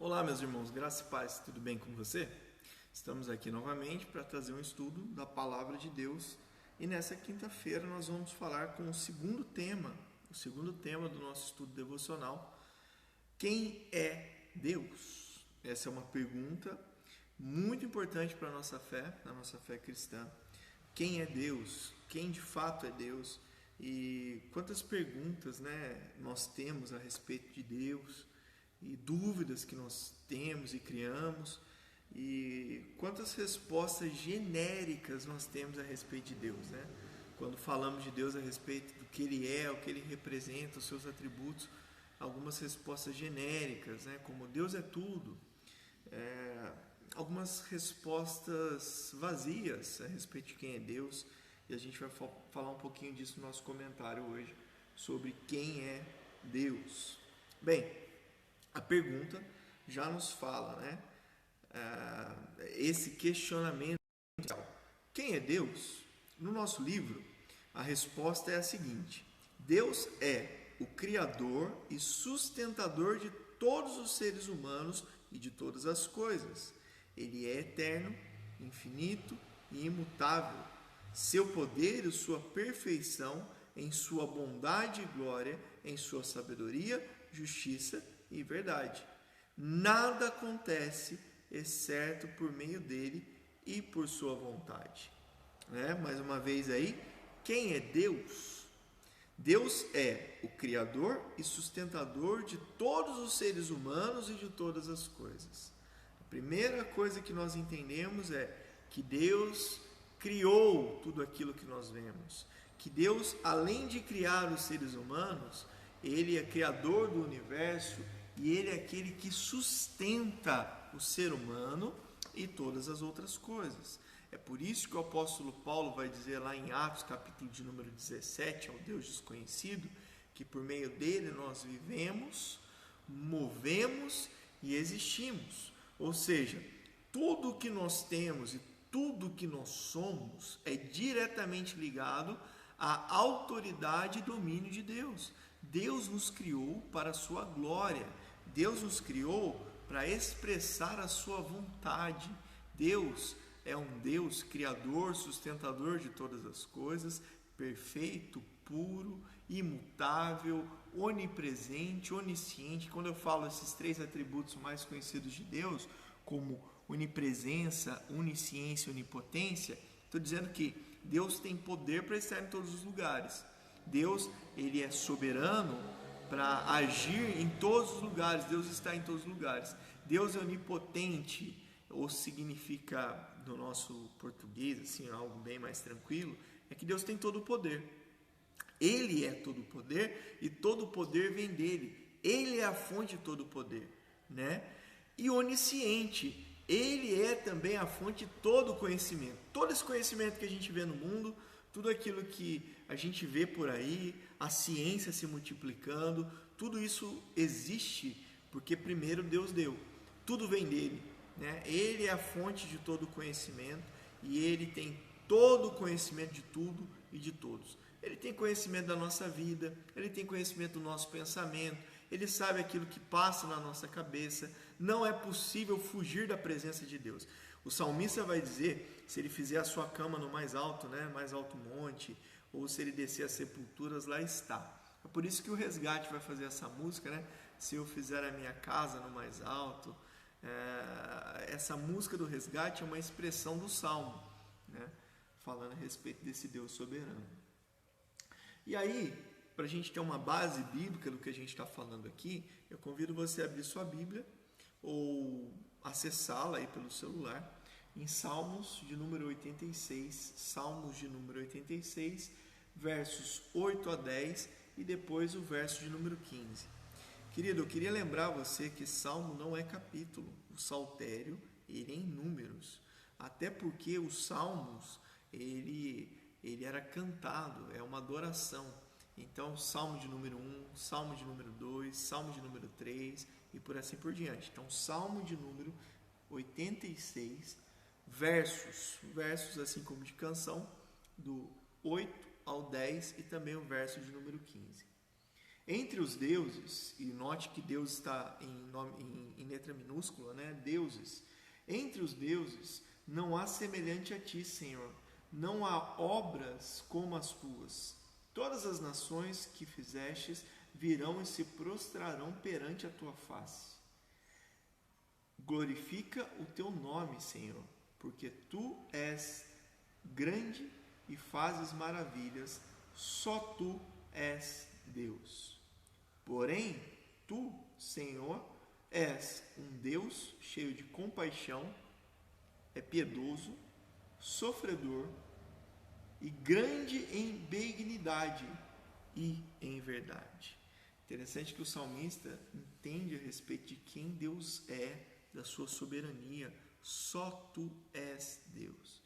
Olá, meus irmãos, graça e paz, tudo bem com você? Estamos aqui novamente para trazer um estudo da Palavra de Deus e nessa quinta-feira nós vamos falar com o segundo tema do nosso estudo devocional: quem é Deus? Essa é uma pergunta muito importante para a nossa fé cristã. Quem é Deus? Quem de fato é Deus? E quantas perguntas, nós temos a respeito de Deus, e dúvidas que nós temos e criamos, e quantas respostas genéricas nós temos a respeito de Deus, Quando falamos de Deus a respeito do que Ele é, o que Ele representa, os seus atributos, algumas respostas genéricas, como Deus é tudo, algumas respostas vazias a respeito de quem é Deus, e a gente vai falar um pouquinho disso no nosso comentário hoje, sobre quem é Deus. Bem, a pergunta já nos fala, esse questionamento: quem é Deus? No nosso livro, a resposta é a seguinte: Deus é o Criador e sustentador de todos os seres humanos e de todas as coisas. Ele é eterno, infinito e imutável. Seu poder e sua perfeição em sua bondade e glória, em sua sabedoria, justiça e verdade. Nada acontece exceto por meio dele e por sua vontade. Mais uma vez aí, quem é Deus? Deus é o Criador e sustentador de todos os seres humanos e de todas as coisas. A primeira coisa que nós entendemos é que Deus criou tudo aquilo que nós vemos. Que Deus, além de criar os seres humanos, Ele é criador do universo e Ele é aquele que sustenta o ser humano e todas as outras coisas. É por isso que o apóstolo Paulo vai dizer lá em Atos, capítulo de número 17, ao Deus desconhecido, que por meio dele nós vivemos, movemos e existimos. Ou seja, tudo o que nós temos e tudo o que nós somos é diretamente ligado à autoridade e domínio de Deus. Deus nos criou para a sua glória. Deus nos criou para expressar a sua vontade. Deus é um Deus criador, sustentador de todas as coisas, perfeito, puro, imutável, onipresente, onisciente. Quando eu falo esses três atributos mais conhecidos de Deus, como onipresença, onisciência e onipotência, estou dizendo que Deus tem poder para estar em todos os lugares. Deus, ele é soberano para agir em todos os lugares. Deus está em todos os lugares. Deus é onipotente, ou significa, no nosso português, assim, algo bem mais tranquilo, é que Deus tem todo o poder. Ele é todo o poder e todo o poder vem dele. Ele é a fonte de todo o poder, E onisciente, ele é também a fonte de todo o conhecimento. Todo esse conhecimento que a gente vê no mundo, tudo aquilo que a gente vê por aí, a ciência se multiplicando, tudo isso existe porque primeiro Deus deu. Tudo vem dele, Ele é a fonte de todo o conhecimento e ele tem todo o conhecimento de tudo e de todos. Ele tem conhecimento da nossa vida, ele tem conhecimento do nosso pensamento, ele sabe aquilo que passa na nossa cabeça. Não é possível fugir da presença de Deus. O salmista vai dizer, se ele fizer a sua cama no mais alto, mais alto monte, ou se ele descer as sepulturas, lá está. É por isso que o Resgate vai fazer essa música, Se eu fizer a minha casa no mais alto. Essa música do Resgate é uma expressão do Salmo, falando a respeito desse Deus soberano. E aí, para a gente ter uma base bíblica do que a gente está falando aqui, eu convido você a abrir sua Bíblia ou acessá-la aí pelo celular em Salmos de número 86, versos 8 a 10 e depois o verso de número 15. Querido, eu queria lembrar você que Salmo não é capítulo, o saltério ele é em números, até porque os Salmos ele era cantado, é uma adoração. Então, Salmo de número 1, Salmo de número 2, Salmo de número 3 e por assim por diante. Então, Salmo de número 86, versos assim como de canção, do 8 ao 10 e também o verso de número 15. Entre os deuses, e note que Deus está em letra minúscula, né? Deuses. Entre os deuses não há semelhante a ti, Senhor. Não há obras como as tuas. Todas as nações que fizestes virão e se prostrarão perante a tua face. Glorifica o teu nome, Senhor, porque tu és grande e fazes maravilhas, só tu és Deus. Porém, tu, Senhor, és um Deus cheio de compaixão, é piedoso, sofredor e grande em benignidade e em verdade. Interessante que o salmista entende a respeito de quem Deus é, da sua soberania. Só tu és Deus.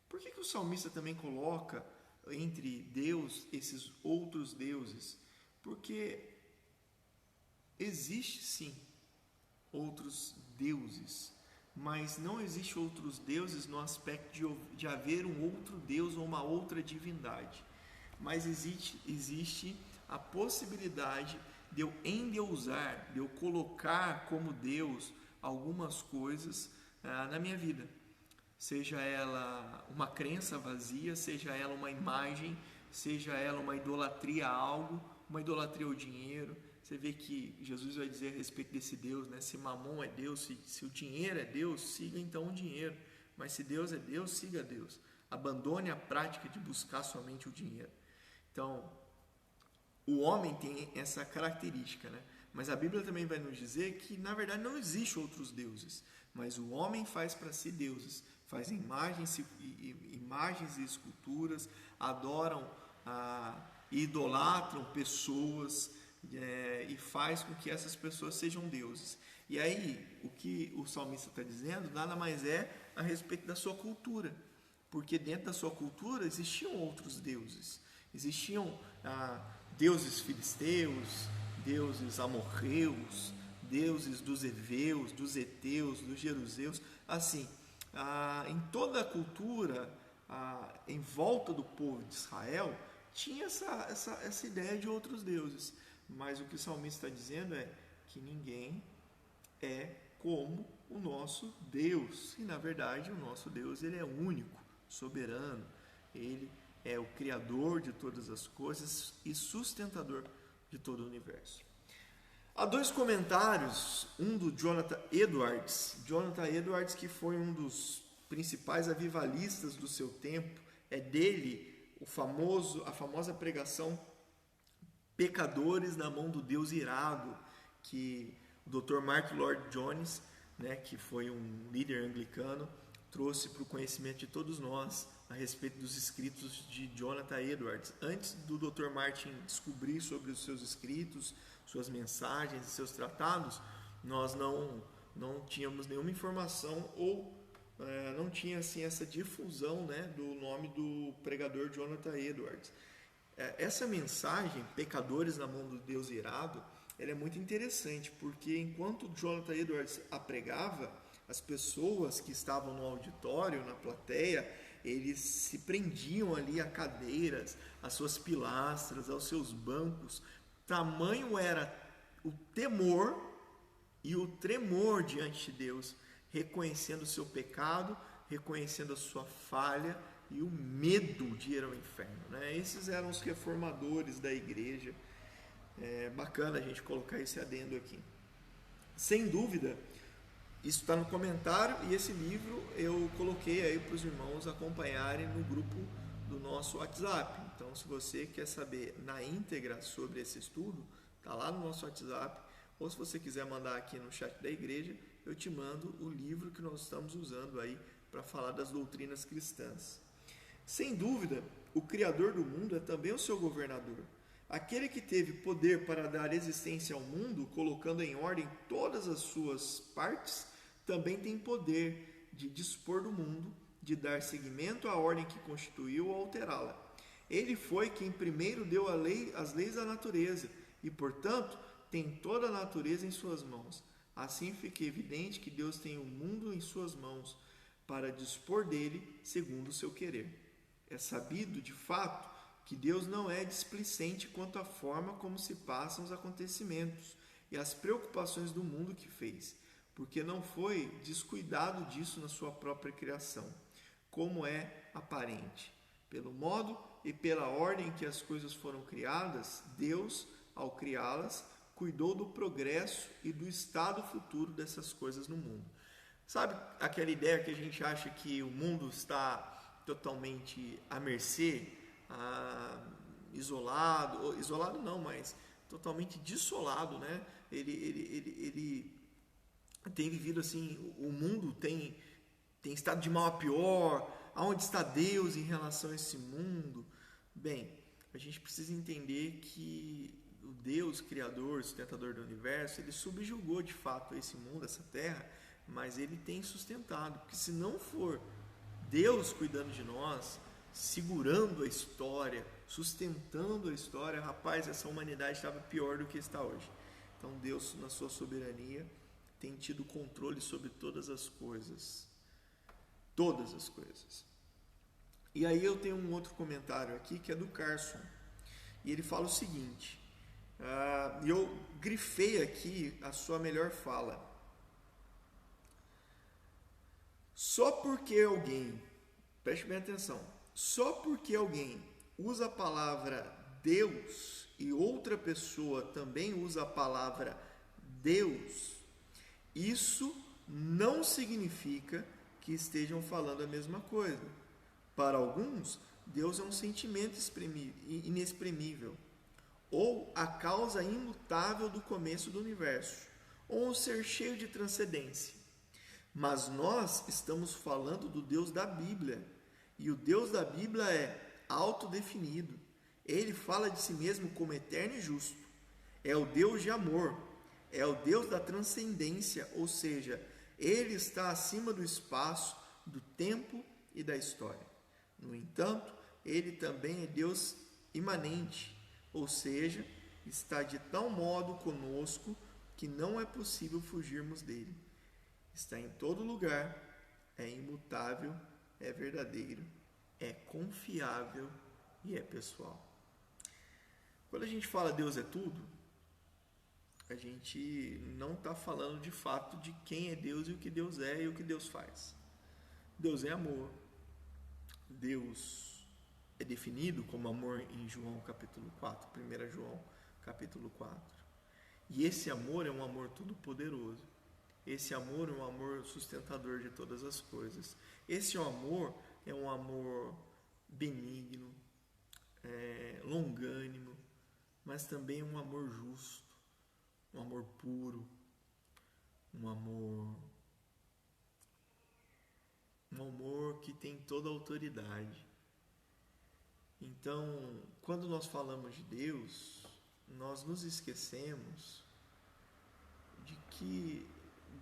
Por que o salmista também coloca entre Deus esses outros deuses? Porque existe sim outros deuses, mas não existe outros deuses no aspecto de haver um outro Deus ou uma outra divindade. Mas existe a possibilidade de eu endeusar, de eu colocar como Deus algumas coisas na minha vida. Seja ela uma crença vazia, seja ela uma imagem, seja ela uma idolatria a algo, uma idolatria ao dinheiro. Você vê que Jesus vai dizer a respeito desse Deus, né? Se Mamon é Deus, se o dinheiro é Deus, siga então o dinheiro. Mas se Deus é Deus, siga Deus. Abandone a prática de buscar somente o dinheiro. Então, o homem tem essa característica, né? Mas a Bíblia também vai nos dizer que, na verdade, não existe outros deuses. Mas o homem faz para si deuses. Faz imagens e esculturas, adoram, idolatram pessoas, e faz com que essas pessoas sejam deuses. E aí, o que o salmista está dizendo nada mais é a respeito da sua cultura, porque dentro da sua cultura existiam outros deuses, existiam deuses filisteus, deuses amorreus, deuses dos heveus, dos heteus, dos jeruseus. Assim, em toda a cultura em volta do povo de Israel tinha essa ideia de outros deuses. Mas o que o salmista está dizendo é que ninguém é como o nosso Deus. E, na verdade, o nosso Deus ele é único, soberano. Ele é o Criador de todas as coisas e sustentador de todo o universo. Há dois comentários, um do Jonathan Edwards. Jonathan Edwards, que foi um dos principais avivalistas do seu tempo. É dele a famosa pregação Pecadores na Mão do Deus Irado, que o Dr. Mark Lloyd Jones, né, que foi um líder anglicano, trouxe para o conhecimento de todos nós a respeito dos escritos de Jonathan Edwards. Antes do Dr. Martin descobrir sobre os seus escritos, suas mensagens e seus tratados, nós não tínhamos nenhuma informação ou não tinha assim essa difusão, né, do nome do pregador Jonathan Edwards. Essa mensagem, Pecadores na Mão do Deus Irado, ela é muito interessante, porque enquanto Jonathan Edwards a pregava, as pessoas que estavam no auditório, na plateia, eles se prendiam ali a cadeiras, às suas pilastras, aos seus bancos. Tamanho era o temor e o tremor diante de Deus, reconhecendo o seu pecado, reconhecendo a sua falha e o medo de ir ao inferno, né? Esses eram os reformadores da igreja. É bacana a gente colocar esse adendo aqui. Sem dúvida, isso está no comentário e esse livro eu coloquei aí para os irmãos acompanharem no grupo do nosso WhatsApp. Então, se você quer saber na íntegra sobre esse estudo, está lá no nosso WhatsApp. Ou se você quiser mandar aqui no chat da igreja, eu te mando o livro que nós estamos usando aí para falar das doutrinas cristãs. Sem dúvida, o Criador do mundo é também o seu governador. Aquele que teve poder para dar existência ao mundo, colocando em ordem todas as suas partes, também tem poder de dispor do mundo, de dar seguimento à ordem que constituiu ou alterá-la. Ele foi quem primeiro deu as leis da natureza e, portanto, tem toda a natureza em suas mãos. Assim fica evidente que Deus tem o mundo em suas mãos para dispor dele segundo o seu querer. É sabido, de fato, que Deus não é displicente quanto à forma como se passam os acontecimentos e as preocupações do mundo que fez, porque não foi descuidado disso na sua própria criação, como é aparente. Pelo modo e pela ordem que as coisas foram criadas, Deus, ao criá-las, cuidou do progresso e do estado futuro dessas coisas no mundo. Sabe aquela ideia que a gente acha que o mundo está totalmente à mercê, isolado não, mas totalmente dissolado, né? Ele tem vivido assim, o mundo tem estado de mal a pior. Aonde está Deus em relação a esse mundo? Bem, a gente precisa entender que o Deus criador, sustentador do universo, ele subjugou de fato esse mundo, essa terra, mas ele tem sustentado, porque se não for Deus cuidando de nós, segurando a história, sustentando a história, rapaz, essa humanidade estava pior do que está hoje. Então Deus, na sua soberania, tem tido controle sobre todas as coisas. Todas as coisas. E aí eu tenho um outro comentário aqui que é do Carson. E ele fala o seguinte, eu grifei aqui a sua melhor fala. Só porque alguém, preste bem atenção, só porque alguém usa a palavra Deus e outra pessoa também usa a palavra Deus, isso não significa que estejam falando a mesma coisa. Para alguns, Deus é um sentimento inexprimível, ou a causa imutável do começo do universo, ou um ser cheio de transcendência. Mas nós estamos falando do Deus da Bíblia, e o Deus da Bíblia é autodefinido. Ele fala de si mesmo como eterno e justo. É o Deus de amor, é o Deus da transcendência, ou seja, ele está acima do espaço, do tempo e da história. No entanto, ele também é Deus imanente, ou seja, está de tal modo conosco que não é possível fugirmos dele. Está em todo lugar, é imutável, é verdadeiro, é confiável e é pessoal. Quando a gente fala Deus é tudo, a gente não está falando de fato de quem é Deus e o que Deus é e o que Deus faz. Deus é amor. Deus é definido como amor em João capítulo 4, 1 João capítulo 4. E esse amor é um amor todo poderoso. Esse amor é um amor sustentador de todas as coisas. Esse amor é um amor benigno, longânimo, mas também um amor justo, um amor puro, um amor que tem toda a autoridade. Então, quando nós falamos de Deus, nós nos esquecemos de que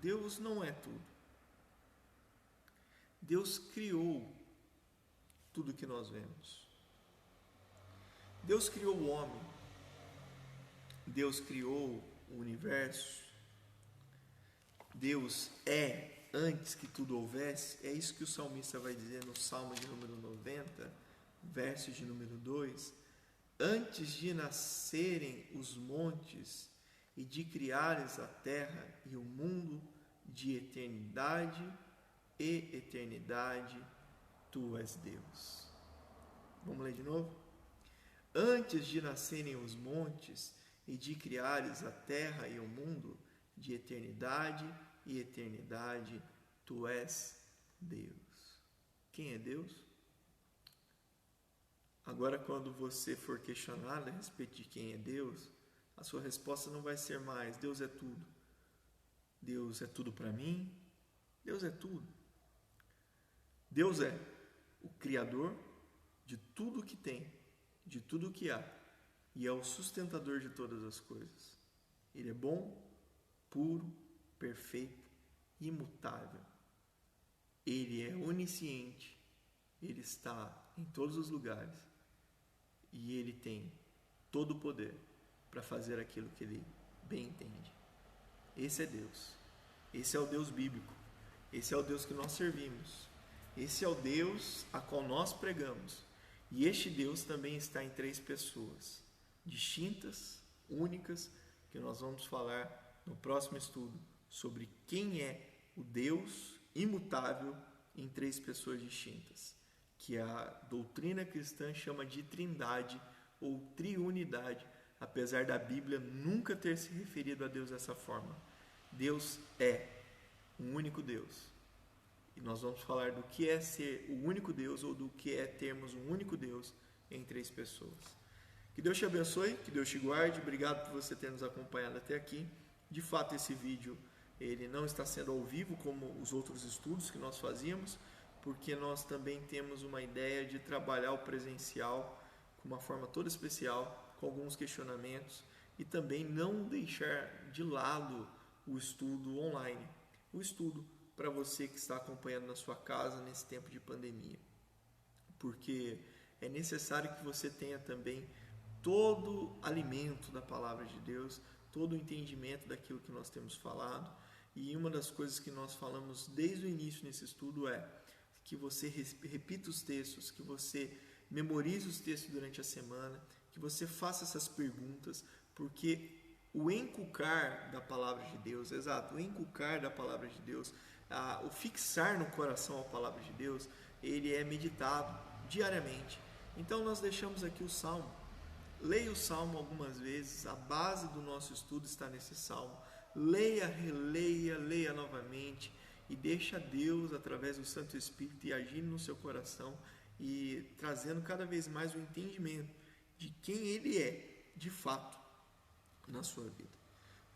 Deus não é tudo. Deus criou tudo que nós vemos. Deus criou o homem. Deus criou o universo. Deus é antes que tudo houvesse. É isso que o salmista vai dizer no Salmo de número 90, verso de número 2. Antes de nascerem os montes e de criares a terra e o mundo, de eternidade e eternidade, tu és Deus. Vamos ler de novo? Antes de nascerem os montes e de criares a terra e o mundo, de eternidade e eternidade, tu és Deus. Quem é Deus? Agora, quando você for questionado a respeito de quem é Deus, a sua resposta não vai ser mais Deus é tudo. Deus é tudo para mim. Deus é tudo. Deus é o Criador de tudo que tem, de tudo que há, e é o sustentador de todas as coisas. Ele é bom, puro, perfeito, imutável. Ele é onisciente, ele está em todos os lugares e ele tem todo o poder para fazer aquilo que ele bem entende. Esse é Deus. Esse é o Deus bíblico. Esse é o Deus que nós servimos. Esse é o Deus a qual nós pregamos. E este Deus também está em 3 pessoas, distintas, únicas, que nós vamos falar no próximo estudo sobre quem é o Deus imutável em 3 pessoas distintas, que a doutrina cristã chama de trindade ou triunidade, apesar da Bíblia nunca ter se referido a Deus dessa forma. Deus é um único Deus. E nós vamos falar do que é ser o único Deus ou do que é termos um único Deus em 3 pessoas. Que Deus te abençoe, que Deus te guarde. Obrigado por você ter nos acompanhado até aqui. De fato, esse vídeo ele não está sendo ao vivo como os outros estudos que nós fazíamos, porque nós também temos uma ideia de trabalhar o presencial com uma forma toda especial, com alguns questionamentos, e também não deixar de lado o estudo online, o estudo para você que está acompanhando na sua casa nesse tempo de pandemia, porque é necessário que você tenha também todo o alimento da palavra de Deus, todo o entendimento daquilo que nós temos falado. E uma das coisas que nós falamos desde o início nesse estudo é que você repita os textos, que você memorize os textos durante a semana, que você faça essas perguntas, porque o encucar da palavra de Deus, exato, o encucar da palavra de Deus, o fixar no coração a palavra de Deus, ele é meditado diariamente. Então nós deixamos aqui o Salmo. Leia o Salmo algumas vezes, a base do nosso estudo está nesse Salmo. Leia, releia, leia novamente e deixa Deus, através do Santo Espírito, ir agindo no seu coração e trazendo cada vez mais o entendimento de quem Ele é, de fato, na sua vida.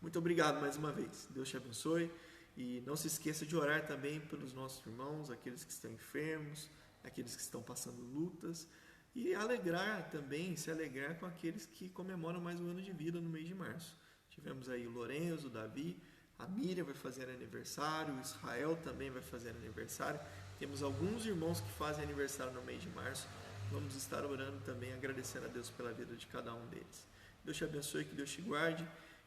Muito obrigado mais uma vez. Deus te abençoe e não se esqueça de orar também pelos nossos irmãos, aqueles que estão enfermos, aqueles que estão passando lutas, e alegrar também, se alegrar com aqueles que comemoram mais um ano de vida no mês de março. Tivemos aí o Lourenço, o Davi, a Miriam vai fazer aniversário, o Israel também vai fazer aniversário. Temos alguns irmãos que fazem aniversário no mês de março. Vamos estar orando também, agradecendo a Deus pela vida de cada um deles. Deus te abençoe, que Deus te guarde,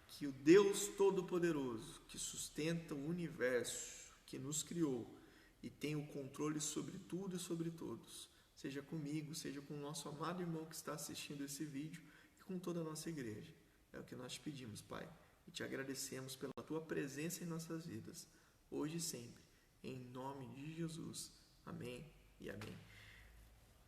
que o Deus Todo-Poderoso, que sustenta o universo, que nos criou e tem o controle sobre tudo e sobre todos, seja comigo, seja com o nosso amado irmão que está assistindo esse vídeo e com toda a nossa igreja. É o que nós te pedimos, Pai, e te agradecemos pela Tua presença em nossas vidas, hoje e sempre, em nome de Jesus. Amém e amém.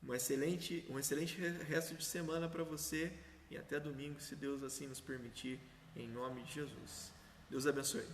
Um excelente resto de semana para você e até domingo, se Deus assim nos permitir, em nome de Jesus. Deus abençoe.